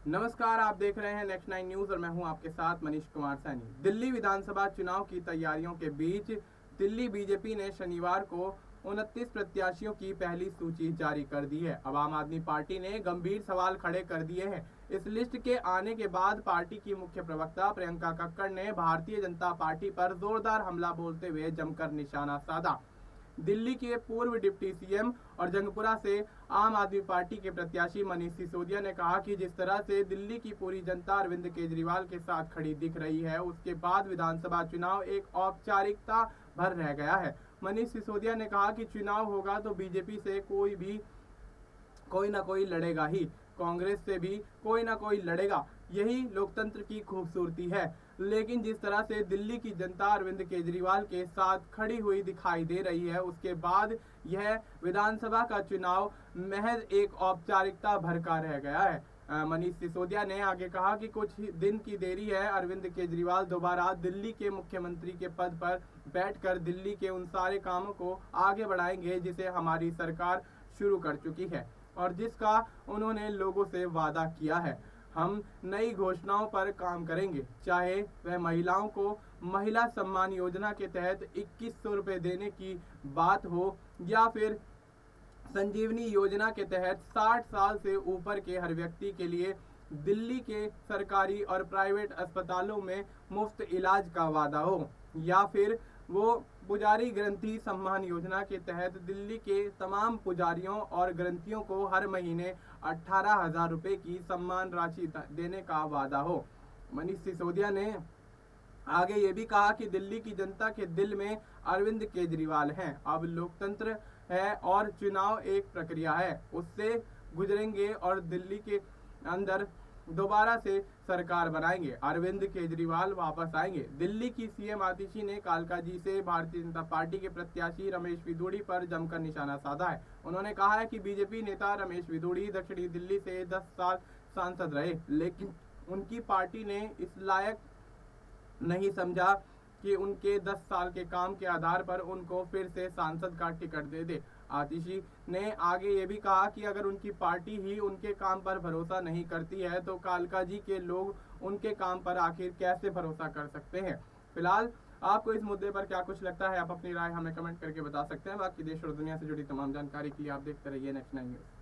नमस्कार, आप देख रहे हैं नेक्स्ट 9 न्यूज और मैं हूं आपके साथ मनीष कुमार सैनी। दिल्ली विधानसभा चुनाव की तैयारियों के बीच दिल्ली बीजेपी ने शनिवार को 29 प्रत्याशियों की पहली सूची जारी कर दी है। अब आम आदमी पार्टी ने गंभीर सवाल खड़े कर दिए हैं। इस लिस्ट के आने के बाद पार्टी की मुख्य प्रवक्ता प्रियंका कक्कड़ ने भारतीय जनता पार्टी पर जोरदार हमला बोलते हुए जमकर निशाना साधा। दिल्ली के पूर्व डिप्टी सीएम और जंगपुरा से आम आदमी पार्टी के प्रत्याशी मनीष सिसोदिया ने कहा कि जिस तरह से दिल्ली की पूरी जनता अरविंद केजरीवाल के साथ खड़ी दिख रही है, उसके बाद विधानसभा चुनाव एक औपचारिकता भर रह गया है। मनीष सिसोदिया ने कहा कि चुनाव होगा तो बीजेपी से कोई ना कोई लड़ेगा ही, कांग्रेस से भी कोई ना कोई लड़ेगा, यही लोकतंत्र की खूबसूरती है। लेकिन जिस तरह से दिल्ली की जनता अरविंद केजरीवाल के साथ खड़ी हुई दिखाई दे रही है, उसके बाद यह विधानसभा का चुनाव महज एक औपचारिकता भर का रह गया है। मनीष सिसोदिया ने आगे कहा कि कुछ दिन की देरी है, अरविंद केजरीवाल दोबारा दिल्ली के मुख्यमंत्री के पद पर बैठकर दिल्ली के उन सारे कामों को आगे बढ़ाएंगे जिसे हमारी सरकार शुरू कर चुकी है और जिसका उन्होंने लोगों से वादा किया है। हम नई घोषणाओं पर काम करेंगे, चाहे वह महिलाओं को महिला सम्मान योजना के तहत 2100 रुपए देने की बात हो या फिर संजीवनी योजना के तहत 60 साल से ऊपर के हर व्यक्ति के लिए दिल्ली के सरकारी और प्राइवेट अस्पतालों में मुफ्त इलाज का वादा हो, या फिर वो पुजारी ग्रंथी सम्मान योजना के तहत दिल्ली के तमाम पुजारियों और ग्रंथियों को हर महीने 18,000 रुपए की सम्मान राशि देने का वादा हो। मनीष सिसोदिया ने आगे ये भी कहा कि दिल्ली की जनता के दिल में अरविंद केजरीवाल हैं। अब लोकतंत्र है और चुनाव एक प्रक्रिया है, उससे गुजरेंगे और दिल्ली के अंदर दोबारा से सरकार बनाएंगे। अरविंद केजरीवाल वापस आएंगे। दिल्ली की सीएम आतिशी ने कालका जी से भारतीय जनता पार्टी के प्रत्याशी रमेश विदुड़ी पर जमकर निशाना साधा है। उन्होंने कहा है कि बीजेपी नेता रमेश विदुड़ी दक्षिणी दिल्ली से 10 साल सांसद रहे, लेकिन उनकी पार्टी ने इस लायक नहीं समझा कि उनके 10 साल के काम के आधार पर उनको फिर से सांसद का टिकट दे दे। आतिशी ने आगे ये भी कहा कि अगर उनकी पार्टी ही उनके काम पर भरोसा नहीं करती है तो कालका जी के लोग उनके काम पर आखिर कैसे भरोसा कर सकते हैं। फिलहाल आपको इस मुद्दे पर क्या कुछ लगता है, आप अपनी राय हमें कमेंट करके बता सकते हैं। बाकी देश और दुनिया से जुड़ी तमाम जानकारी के लिए आप देखते रहिए नेक्स्ट 9 न्यूज।